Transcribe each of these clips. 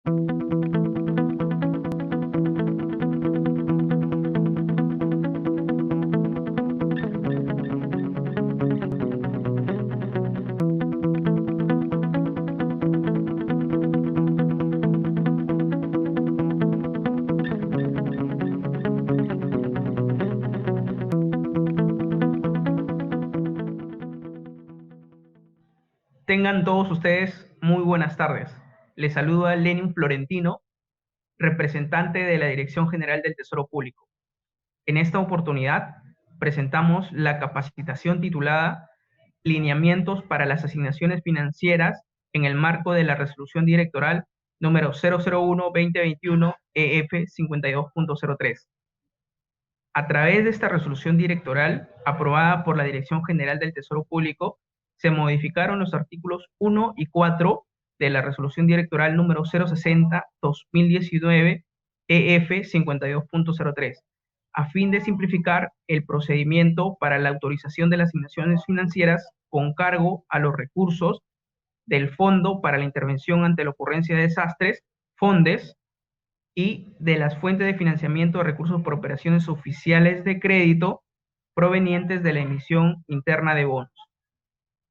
Tengan todos ustedes muy buenas tardes. Les saluda Lenin Florentino, representante de la Dirección General del Tesoro Público. En esta oportunidad presentamos la capacitación titulada Lineamientos para las asignaciones financieras en el marco de la Resolución Directoral número 001-2021 EF 52.03. A través de esta resolución directoral, aprobada por la Dirección General del Tesoro Público, se modificaron los artículos 1 y 4 de la resolución directoral número 060-2019 EF 52.03, a fin de simplificar el procedimiento para la autorización de las asignaciones financieras con cargo a los recursos del Fondo para la Intervención ante la Ocurrencia de Desastres, FONDES, y de las fuentes de financiamiento de recursos por operaciones oficiales de crédito provenientes de la emisión interna de bonos,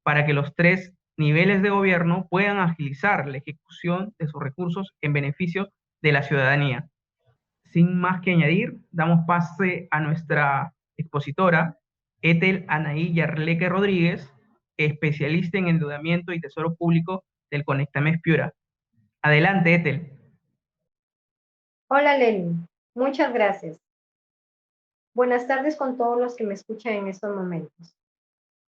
para que los tres niveles de gobierno puedan agilizar la ejecución de sus recursos en beneficio de la ciudadanía. Sin más que añadir, damos pase a nuestra expositora, Ethel Anaí Yarleque Rodríguez, especialista en endeudamiento y tesoro público del Conectames Piura. Adelante, Ethel. Hola Lenin, muchas gracias. Buenas tardes con todos los que me escuchan en estos momentos.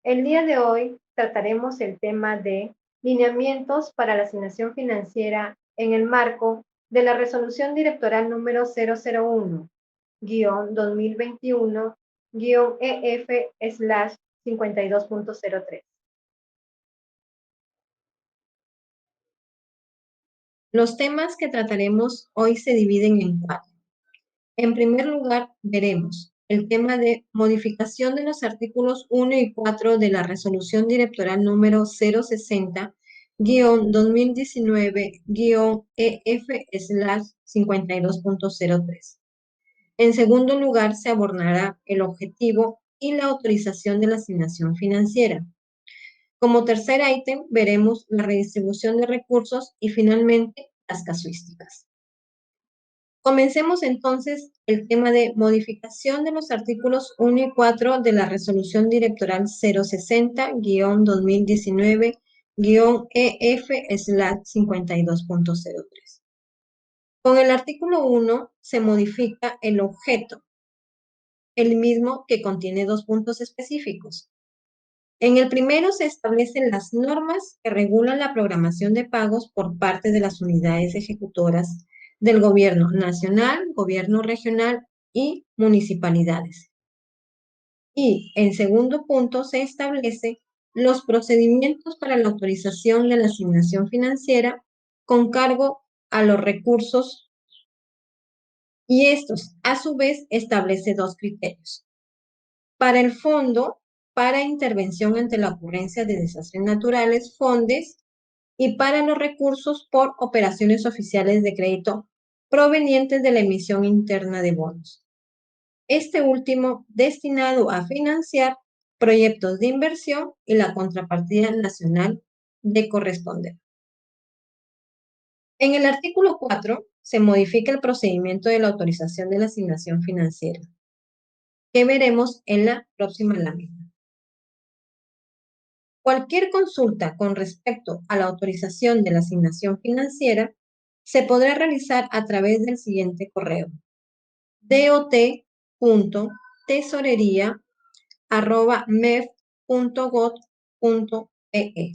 El día de hoy trataremos el tema de lineamientos para la asignación financiera en el marco de la Resolución Directoral número 001-2021-EF/52.03. Los temas que trataremos hoy se dividen en cuatro. En primer lugar, veremos el tema de modificación de los artículos 1 y 4 de la Resolución Directoral número 060-2019-EF/52.03. En segundo lugar, se abordará el objetivo y la autorización de la asignación financiera. Como tercer ítem, veremos la redistribución de recursos y finalmente las casuísticas. Comencemos entonces el tema de modificación de los artículos 1 y 4 de la Resolución Directoral 060-2019-EF/52.03. Con el artículo 1 se modifica el objeto, el mismo que contiene dos puntos específicos. En el primero se establecen las normas que regulan la programación de pagos por parte de las unidades ejecutoras del gobierno nacional, gobierno regional y municipalidades. Y en segundo punto se establece los procedimientos para la autorización de la asignación financiera con cargo a los recursos, y estos a su vez establece dos criterios. Para el Fondo para Intervención ante la Ocurrencia de Desastres Naturales, FONDES, y para los recursos por operaciones oficiales de crédito provenientes de la emisión interna de bonos. Este último destinado a financiar proyectos de inversión y la contrapartida nacional de corresponder. En el artículo 4 se modifica el procedimiento de la autorización de la asignación financiera, que veremos en la próxima lámina. Cualquier consulta con respecto a la autorización de la asignación financiera se podrá realizar a través del siguiente correo: dot.tesorería@mef.gov.pe.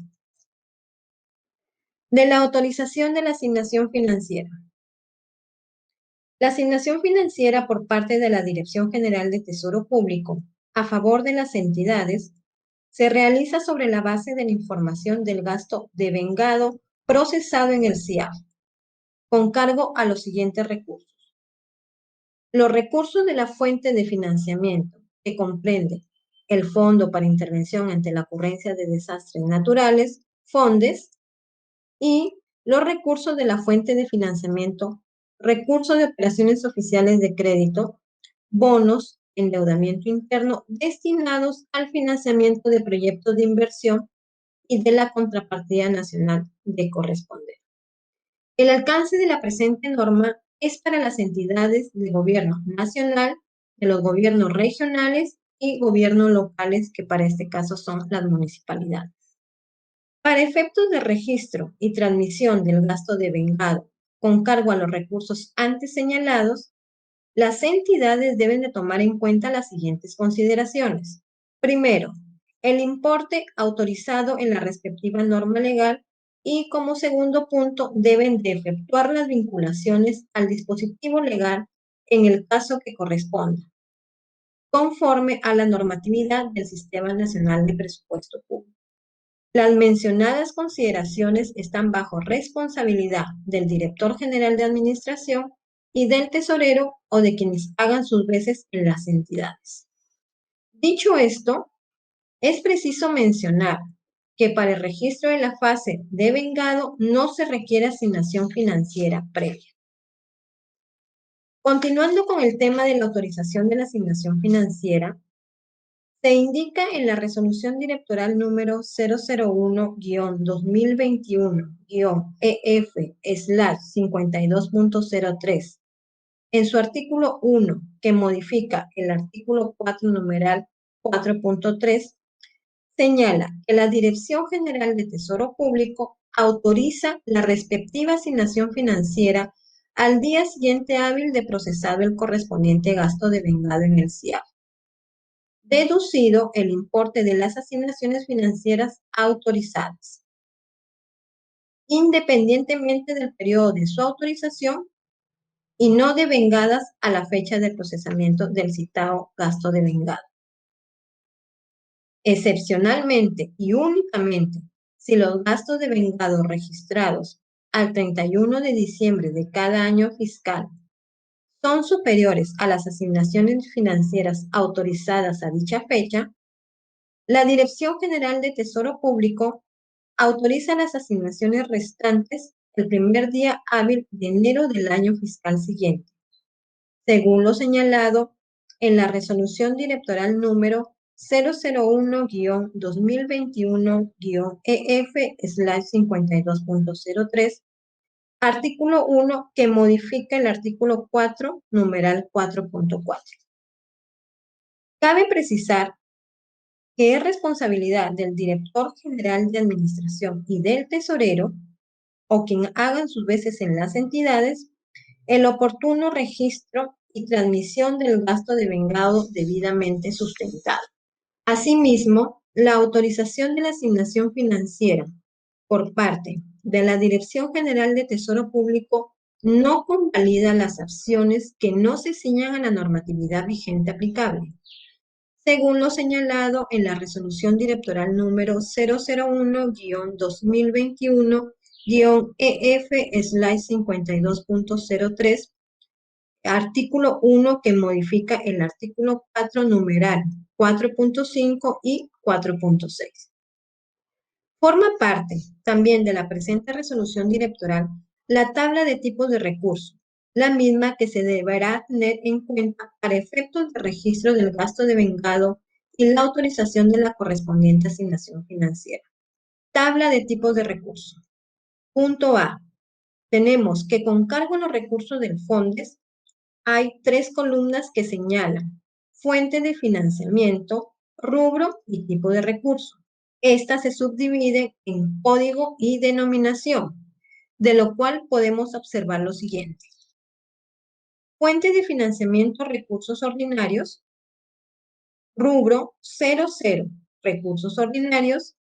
De la autorización de la asignación financiera. La asignación financiera por parte de la Dirección General de Tesoro Público a favor de las entidades se realiza sobre la base de la información del gasto devengado procesado en el CIAF, con cargo a los siguientes recursos. Los recursos de la fuente de financiamiento, que comprende el Fondo para Intervención ante la Ocurrencia de Desastres Naturales, FONDES, y los recursos de la fuente de financiamiento, recursos de operaciones oficiales de crédito, bonos, endeudamiento interno destinados al financiamiento de proyectos de inversión y de la contrapartida nacional de corresponder. El alcance de la presente norma es para las entidades de gobierno nacional, de los gobiernos regionales y gobiernos locales, que para este caso son las municipalidades. Para efectos de registro y transmisión del gasto devengado con cargo a los recursos antes señalados, las entidades deben de tomar en cuenta las siguientes consideraciones. Primero, el importe autorizado en la respectiva norma legal y como segundo punto deben de efectuar las vinculaciones al dispositivo legal en el caso que corresponda, conforme a la normatividad del Sistema Nacional de Presupuesto Público. Las mencionadas consideraciones están bajo responsabilidad del Director General de Administración y del tesorero o de quienes hagan sus veces en las entidades. Dicho esto, es preciso mencionar que para el registro de la fase de vengado no se requiere asignación financiera previa. Continuando con el tema de la autorización de la asignación financiera, se indica en la resolución directoral número 001-2021-EF/52.03, en su artículo 1, que modifica el artículo 4, numeral 4.3, señala que la Dirección General de Tesoro Público autoriza la respectiva asignación financiera al día siguiente hábil de procesado el correspondiente gasto devengado en el CIAF, deducido el importe de las asignaciones financieras autorizadas, independientemente del periodo de su autorización y no devengadas a la fecha del procesamiento del citado gasto devengado. Excepcionalmente y únicamente si los gastos devengados registrados al 31 de diciembre de cada año fiscal son superiores a las asignaciones financieras autorizadas a dicha fecha, la Dirección General de Tesoro Público autoriza las asignaciones restantes el primer día hábil de enero del año fiscal siguiente, según lo señalado en la resolución directoral número 001-2021-EF/52.03, artículo 1, que modifica el artículo 4, numeral 4.4. Cabe precisar que es responsabilidad del Director General de Administración y del Tesorero, o quien hagan sus veces en las entidades, el oportuno registro y transmisión del gasto devengado debidamente sustentado. Asimismo, la autorización de la asignación financiera por parte de la Dirección General de Tesoro Público no convalida las acciones que no se ciñan a la normatividad vigente aplicable, según lo señalado en la resolución directoral número 001-2021-EF/52.03, artículo 1, que modifica el artículo 4, numeral 4.5 y 4.6. Forma parte también de la presente resolución directoral la tabla de tipos de recursos, la misma que se deberá tener en cuenta para efectos de registro del gasto devengado y la autorización de la correspondiente asignación financiera. Tabla de tipos de recursos. Punto A. Tenemos que con cargo a los recursos del FONDES hay 3 columnas que señalan fuente de financiamiento, rubro y tipo de recurso. Esta se subdivide en código y denominación, de lo cual podemos observar lo siguiente. Fuente de financiamiento, recursos ordinarios, rubro 00, recursos ordinarios,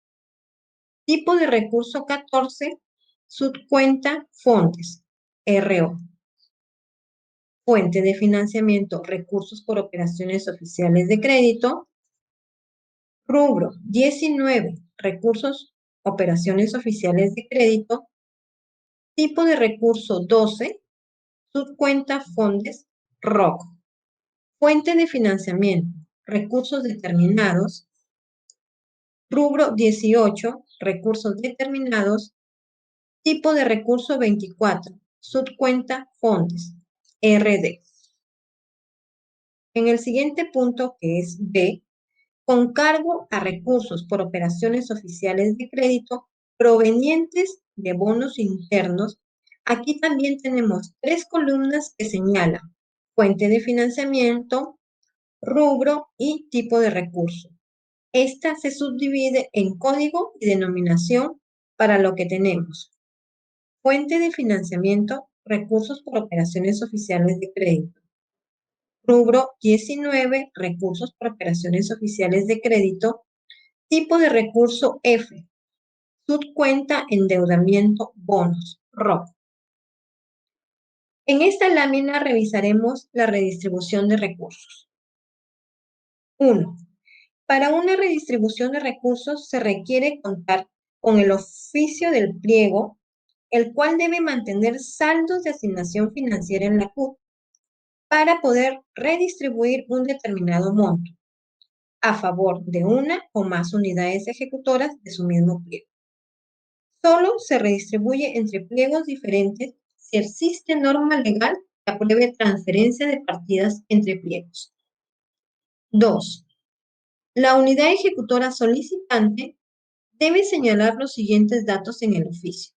tipo de recurso 14, subcuenta fondos, RO. Fuente de financiamiento, recursos por operaciones oficiales de crédito, rubro 19, recursos, operaciones oficiales de crédito, tipo de recurso 12, subcuenta fondos, ROC. Fuente de financiamiento, recursos determinados, rubro 18, recursos determinados, Tipo de recurso 24, subcuenta fondos, RD. En el siguiente punto, que es B, con cargo a recursos por operaciones oficiales de crédito provenientes de bonos internos, aquí también tenemos 3 columnas que señalan fuente de financiamiento, rubro y tipo de recurso. Esta se subdivide en código y denominación para lo que tenemos. Fuente de financiamiento, recursos por operaciones oficiales de crédito. Rubro 19, recursos por operaciones oficiales de crédito. Tipo de recurso F, subcuenta endeudamiento bonos, ROC. En esta lámina revisaremos la redistribución de recursos. 1. Para una redistribución de recursos se requiere contar con el oficio del pliego, el cual debe mantener saldos de asignación financiera en la CUT para poder redistribuir un determinado monto a favor de una o más unidades ejecutoras de su mismo pliego. Solo se redistribuye entre pliegos diferentes si existe norma legal que apruebe transferencia de partidas entre pliegos. 2. La unidad ejecutora solicitante debe señalar los siguientes datos en el oficio: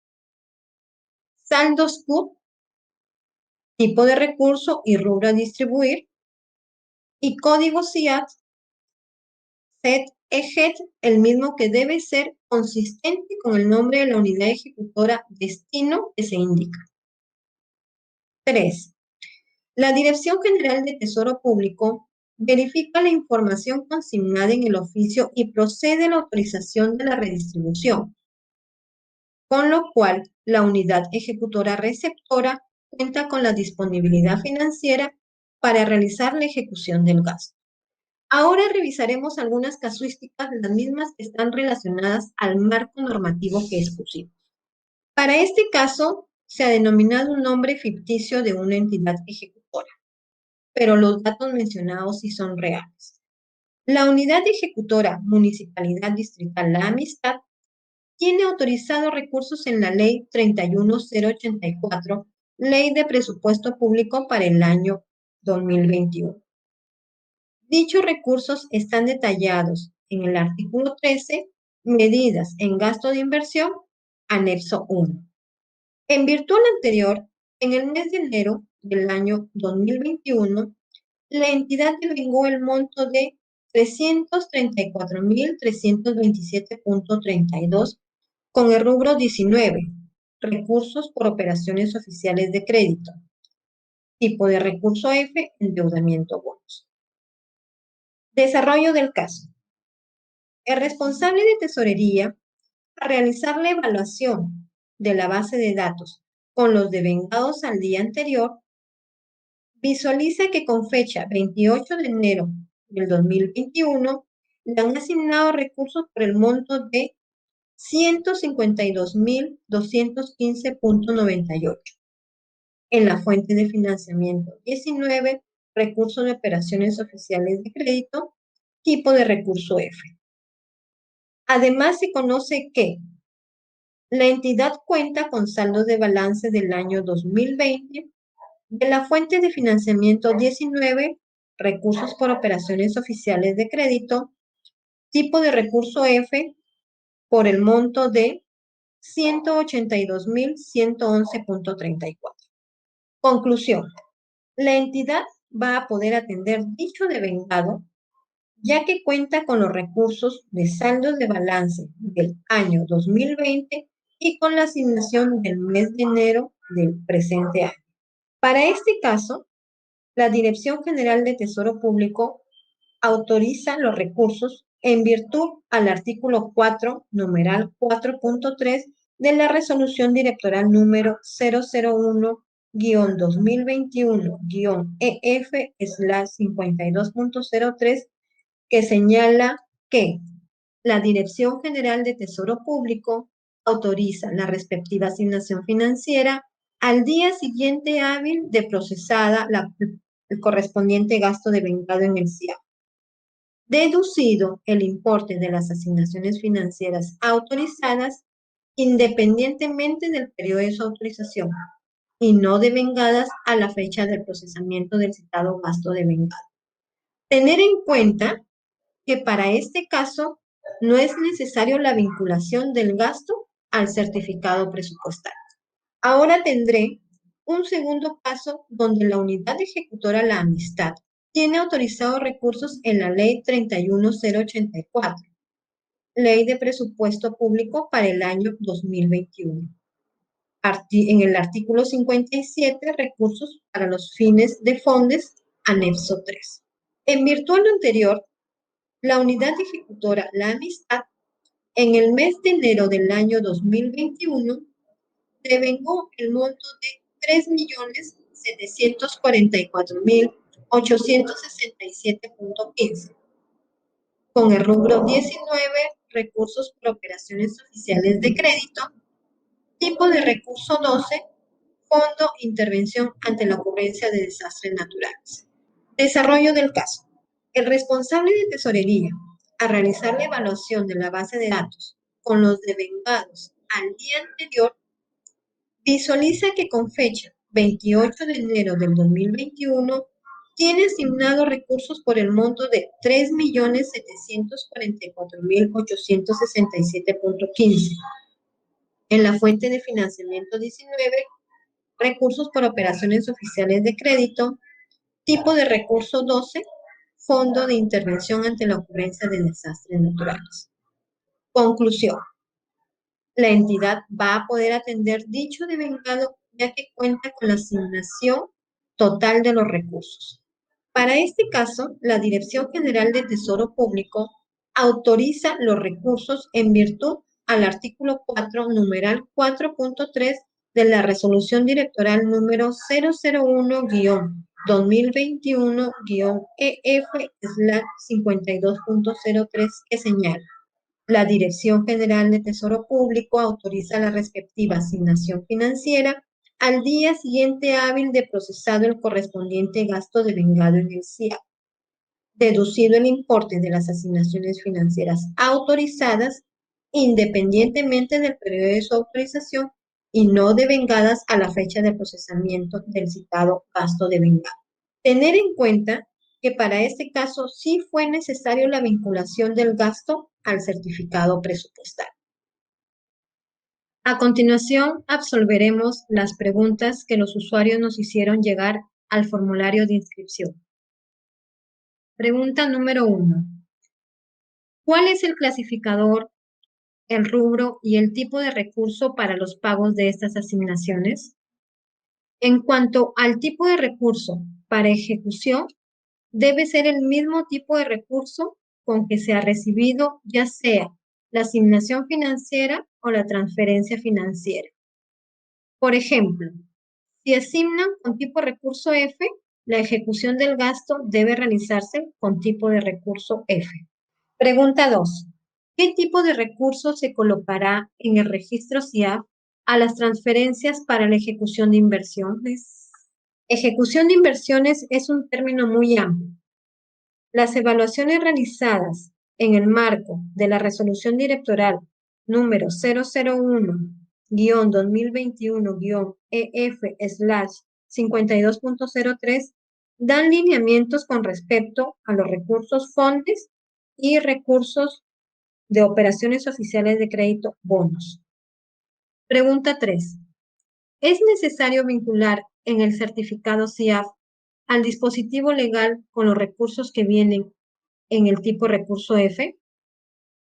saldos CUT, tipo de recurso y rubro a distribuir, y código SIAT, SET, EJET, el mismo que debe ser consistente con el nombre de la unidad ejecutora destino que se indica. 3. La Dirección General de Tesoro Público verifica la información consignada en el oficio y procede a la autorización de la redistribución, con lo cual la unidad ejecutora receptora cuenta con la disponibilidad financiera para realizar la ejecución del gasto. Ahora revisaremos algunas casuísticas, las mismas que están relacionadas al marco normativo que expusimos. Para este caso, se ha denominado un nombre ficticio de una entidad ejecutora, pero los datos mencionados sí son reales. La unidad ejecutora Municipalidad Distrital La Amistad tiene autorizados recursos en la Ley 31084, Ley de Presupuesto Público para el año 2021. Dichos recursos están detallados en el artículo 13, medidas en gasto de inversión, anexo 1. En virtud de lo anterior, en el mes de enero del año 2021, la entidad devengó el monto de 334.327.32 con el rubro 19, recursos por operaciones oficiales de crédito. Tipo de recurso F, endeudamiento bonos. Desarrollo del caso. El responsable de tesorería, al realizar la evaluación de la base de datos con los devengados al día anterior, visualiza que con fecha 28 de enero del 2021 le han asignado recursos por el monto de 152.215.98. En la fuente de financiamiento 19, recursos de operaciones oficiales de crédito, tipo de recurso F. Además, se conoce que la entidad cuenta con saldos de balance del año 2020 de la fuente de financiamiento 19, recursos por operaciones oficiales de crédito, tipo de recurso F, por el monto de 182.111.34. Conclusión. La entidad va a poder atender dicho devengado, ya que cuenta con los recursos de saldos de balance del año 2020 y con la asignación del mes de enero del presente año. Para este caso, la Dirección General de Tesoro Público autoriza los recursos en virtud al artículo 4, numeral 4.3 de la Resolución Directoral número 001-2021-EF/52.03, que señala que la Dirección General de Tesoro Público autoriza la respectiva asignación financiera al día siguiente hábil de procesada el correspondiente gasto devengado en el SIAP, deducido el importe de las asignaciones financieras autorizadas independientemente del periodo de su autorización, y no devengadas a la fecha del procesamiento del citado gasto devengado. Tener en cuenta que para este caso no es necesario la vinculación del gasto al certificado presupuestal. Ahora tendré un segundo paso donde la unidad ejecutora La Amistad tiene autorizados recursos en la Ley 31084, Ley de Presupuesto Público para el año 2021. En el artículo 57, recursos para los fines de fondos, anexo 3. En virtud de lo anterior, la unidad ejecutora La Amistad, en el mes de enero del año 2021, devengó el monto de 3.744.867.15, con el rubro 19, recursos por operaciones oficiales de crédito, tipo de recurso 12, Fondo Intervención ante la ocurrencia de desastres naturales. Desarrollo del caso. El responsable de tesorería, al realizar la evaluación de la base de datos con los devengados al día anterior, visualiza que con fecha 28 de enero del 2021 tiene asignados recursos por el monto de 3.744.867.15. En la fuente de financiamiento 19, recursos por operaciones oficiales de crédito, tipo de recurso 12, Fondo de Intervención ante la ocurrencia de desastres naturales. Conclusión. La entidad va a poder atender dicho devengado ya que cuenta con la asignación total de los recursos. Para este caso, la Dirección General de Tesoro Público autoriza los recursos en virtud al artículo 4, numeral 4.3 de la Resolución Directoral número 001-2021-EF/52.03 que señala: la Dirección General de Tesoro Público autoriza la respectiva asignación financiera al día siguiente hábil de procesado el correspondiente gasto devengado en el CIAP, deducido el importe de las asignaciones financieras autorizadas independientemente del periodo de su autorización y no devengadas a la fecha de procesamiento del citado gasto devengado. Tener en cuenta que para este caso sí fue necesario la vinculación del gasto al certificado presupuestal. A continuación, absolveremos las preguntas que los usuarios nos hicieron llegar al formulario de inscripción. Pregunta número 1. ¿Cuál es el clasificador, el rubro y el tipo de recurso para los pagos de estas asignaciones? En cuanto al tipo de recurso para ejecución, debe ser el mismo tipo de recurso con que se ha recibido ya sea la asignación financiera o la transferencia financiera. Por ejemplo, si asignan con tipo recurso F, la ejecución del gasto debe realizarse con tipo de recurso F. Pregunta 2. ¿Qué tipo de recurso se colocará en el registro CIAF a las transferencias para la ejecución de inversiones? Ejecución de inversiones es un término muy amplio. Las evaluaciones realizadas en el marco de la Resolución Directoral número 001-2021-EF/52.03 dan lineamientos con respecto a los recursos fondos y recursos de operaciones oficiales de crédito bonos. Pregunta 3. ¿Es necesario vincular en el certificado CIAF al dispositivo legal con los recursos que vienen en el tipo recurso F?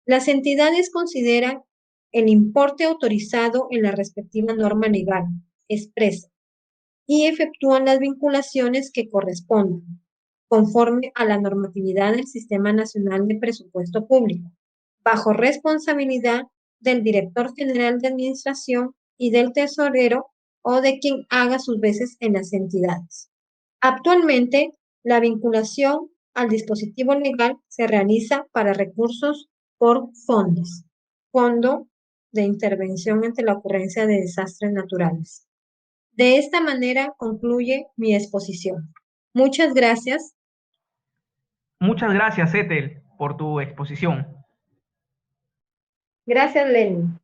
Las entidades consideran el importe autorizado en la respectiva norma legal expresa y efectúan las vinculaciones que correspondan, conforme a la normatividad del Sistema Nacional de Presupuesto Público, bajo responsabilidad del Director General de Administración y del Tesorero o de quien haga sus veces en las entidades. Actualmente, la vinculación al dispositivo legal se realiza para recursos por fondos, Fondo de Intervención ante la ocurrencia de desastres naturales. De esta manera concluye mi exposición. Muchas gracias. Muchas gracias, Ethel, por tu exposición. Gracias, Lenny.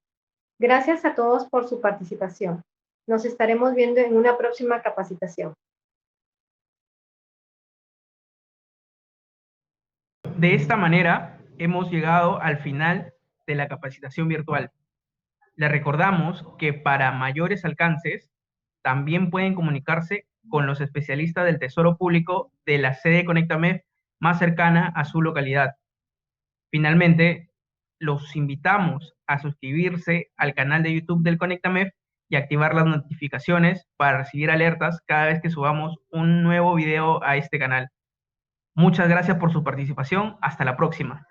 Gracias a todos por su participación. Nos estaremos viendo en una próxima capacitación. De esta manera, hemos llegado al final de la capacitación virtual. Les recordamos que para mayores alcances, también pueden comunicarse con los especialistas del Tesoro Público de la sede Conectamef más cercana a su localidad. Finalmente, los invitamos a suscribirse al canal de YouTube del Conectamef y activar las notificaciones para recibir alertas cada vez que subamos un nuevo video a este canal. Muchas gracias por su participación. Hasta la próxima.